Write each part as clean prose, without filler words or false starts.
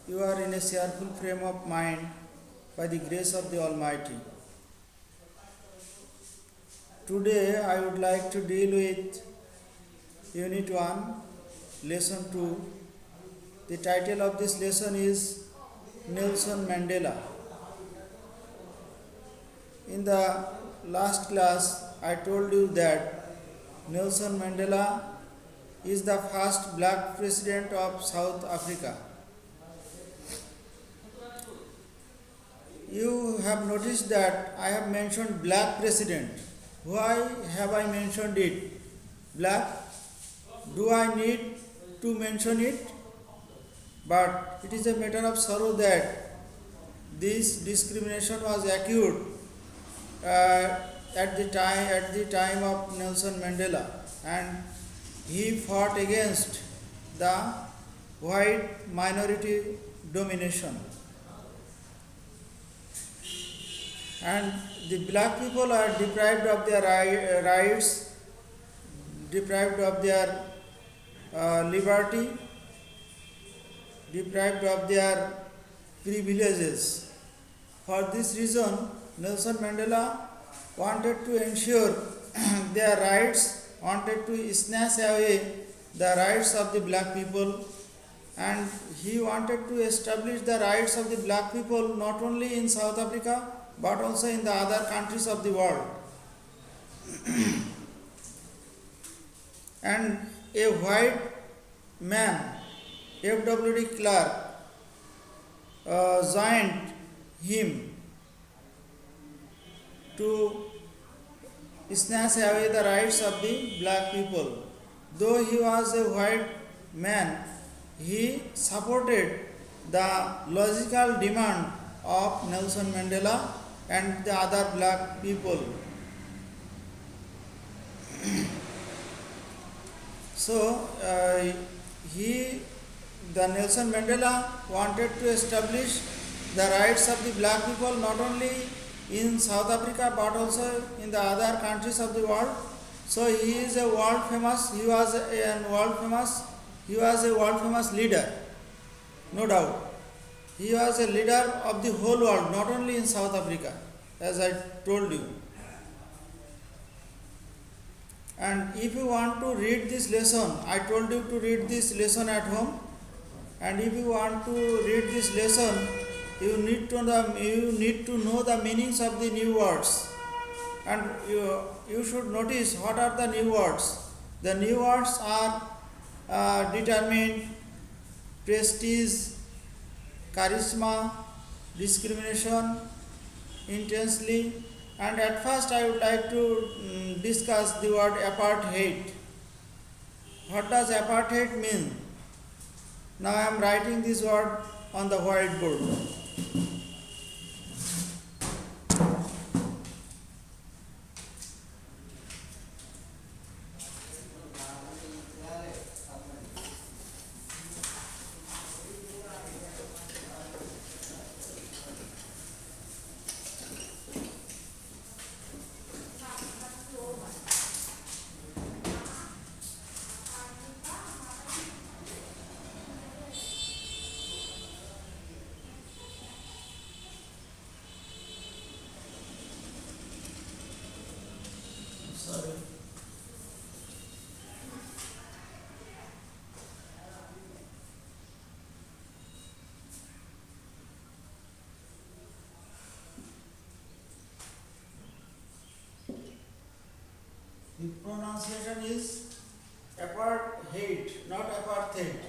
you are in a cheerful frame of mind by the grace of the Almighty. Today I would like to deal with Unit 1, Lesson 2. The title of this lesson is Nelson Mandela. In the last class, I told you that Nelson Mandela is the first black president of South Africa. You have noticed that I have mentioned black president. Why have I mentioned it? Black? Do I need to mention it? But it is a matter of sorrow that this discrimination was acute at the time of Nelson Mandela, and he fought against the white minority domination. And the black people are deprived of their rights, deprived of their liberty, deprived of their privileges. For this reason, Nelson Mandela wanted to ensure their rights, wanted to snatch away the rights of the black people, and he wanted to establish the rights of the black people not only in South Africa but also in the other countries of the world. And a white man, F.W.D. Clark, joined him to snatch away the rights of the black people. Though he was a white man, he supported the logical demand of Nelson Mandela and the other black people. So, Nelson Mandela wanted to establish the rights of the black people not only in South Africa but also in the other countries of the world. So he is a world famous. He was a world famous leader, no doubt. He was a leader of the whole world, not only in South Africa, as I told you. And if you want to read this lesson, I told you to read this lesson at home. And if you want to read this lesson, you need to know the meanings of the new words. And you should notice what are the new words. The new words are determined, prestige, charisma, discrimination, intensely. And at first I would like to discuss the word apartheid. What does apartheid mean? Now I am writing this word on the whiteboard. Sorry. The pronunciation is apartheid, not apartheid.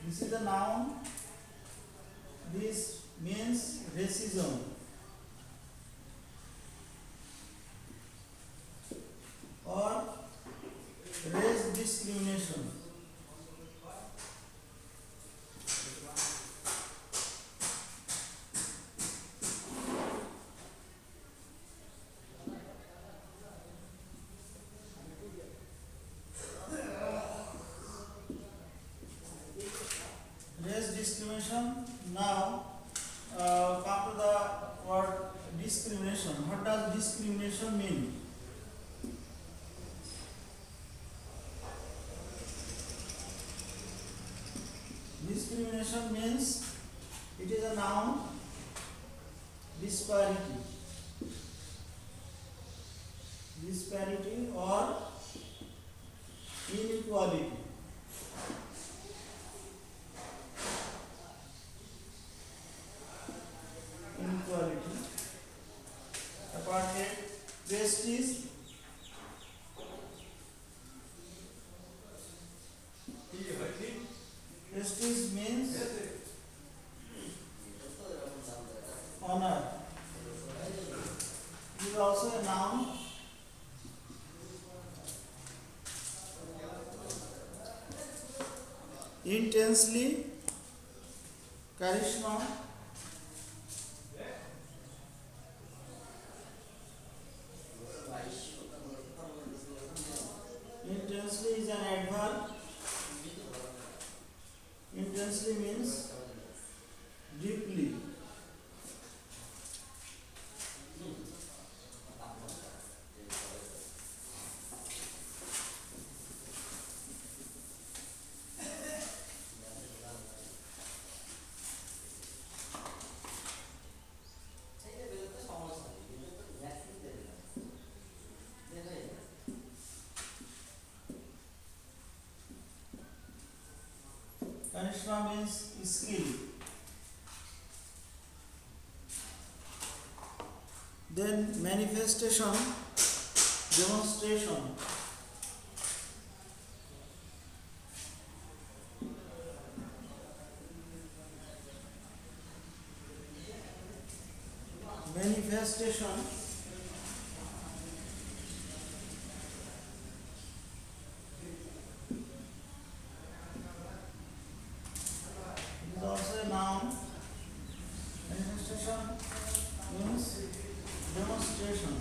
This is the noun. This means racism. Or race discrimination. Race discrimination. Now come to the word discrimination. What does discrimination mean? This Discrimination means it is a noun. Disparity. Disparity or inequality. Inequality. Apartheid. Prestige. Prestige means honor. It is also a noun. Intensely. Charisma. Intensely is an adverb. Intensely means deeply. Charisma means skill. Then manifestation, demonstration. Manifestation is also a noun. Manifestation means demonstration.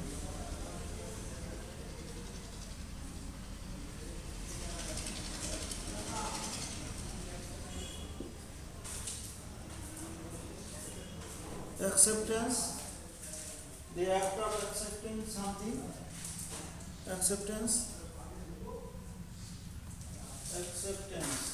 Acceptance, the act of accepting something. Acceptance. Acceptance.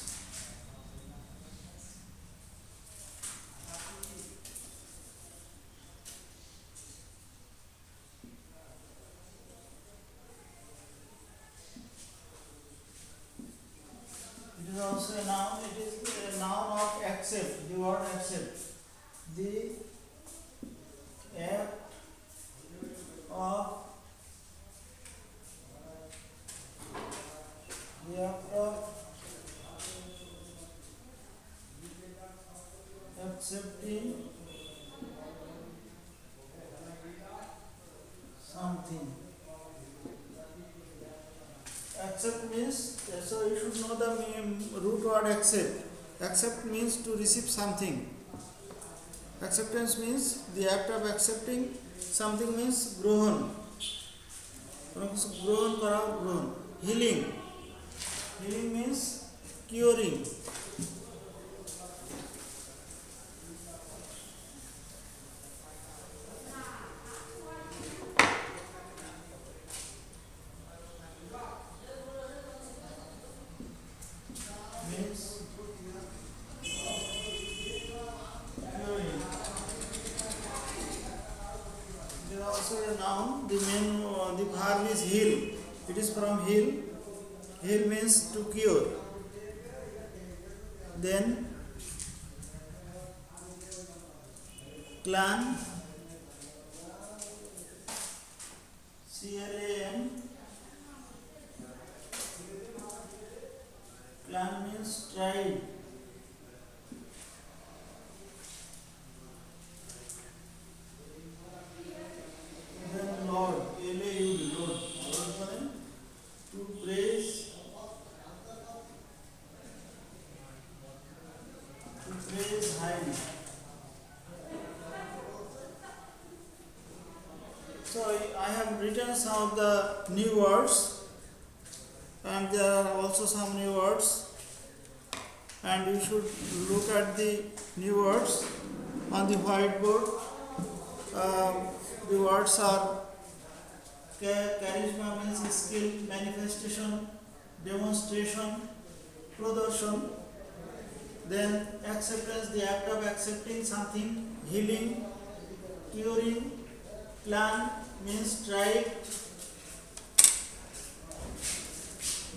It is also a noun. It is a noun of accept. The word accept. The act of accepting something. Accept means, so you should know the root word accept. Accept means to receive something. Acceptance means the act of accepting something means grohan. Grohan kara, grohan. Healing. Healing means curing. Means curing. It is also a noun. The verb is heal. It is from heal. Heal means to cure. Then clan, CLAN. Clan means tribe. Then Lord, LAUD, Lord. To praise, highly. So I have written some of the new words, and there are also some new words, and you should look at the new words on the whiteboard. The words are charisma means skill, manifestation, demonstration, pradarsan. Then acceptance, the act of accepting something, healing, curing, plan means strive,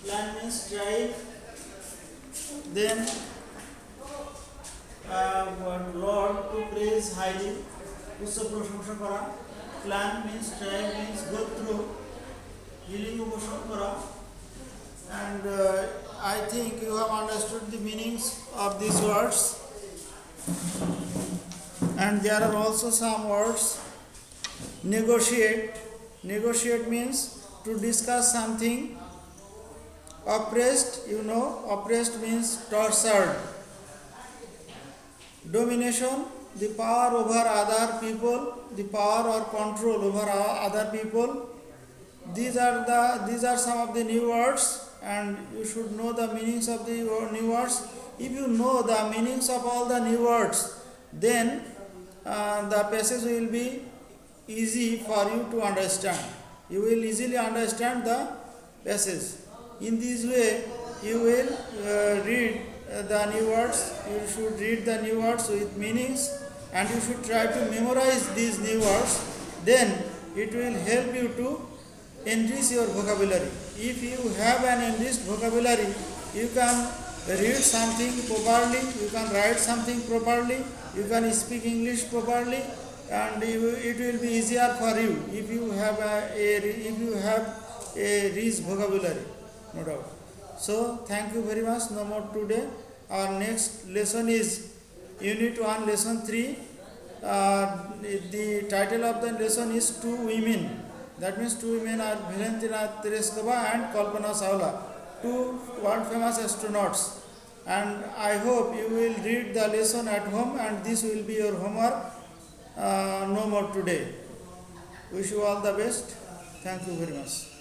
plan means strive. Then Lord, to praise highly, ussa prashংসা করা. Plan means strive means go through, healing উপশম করা. And I think you have understood the meanings of these words. And there are also some words. Negotiate. Negotiate means to discuss something. Oppressed, oppressed means tortured. Domination, the power over other people, the power or control over other people. These are some of the new words, and you should know the meanings of the new words. If you know the meanings of all the new words, then the passage will be easy for you to understand. You will easily understand the passage. In this way, you will read the new words. You should read the new words with meanings, and you should try to memorize these new words. Then it will help you to enrich your vocabulary. If you have an enriched vocabulary, you can read something properly, you can write something properly, you can speak English properly, and it will be easier for you if you have a rich vocabulary, no doubt. So thank you very much. No more today. Our next lesson is Unit 1, Lesson 3. The title of the lesson is Two Women. That means two women are Valentina Tereshkova and Kalpana Chawla, two world famous astronauts. And I hope you will read the lesson at home, and this will be your homework. No more today. Wish you all the best. Thank you very much.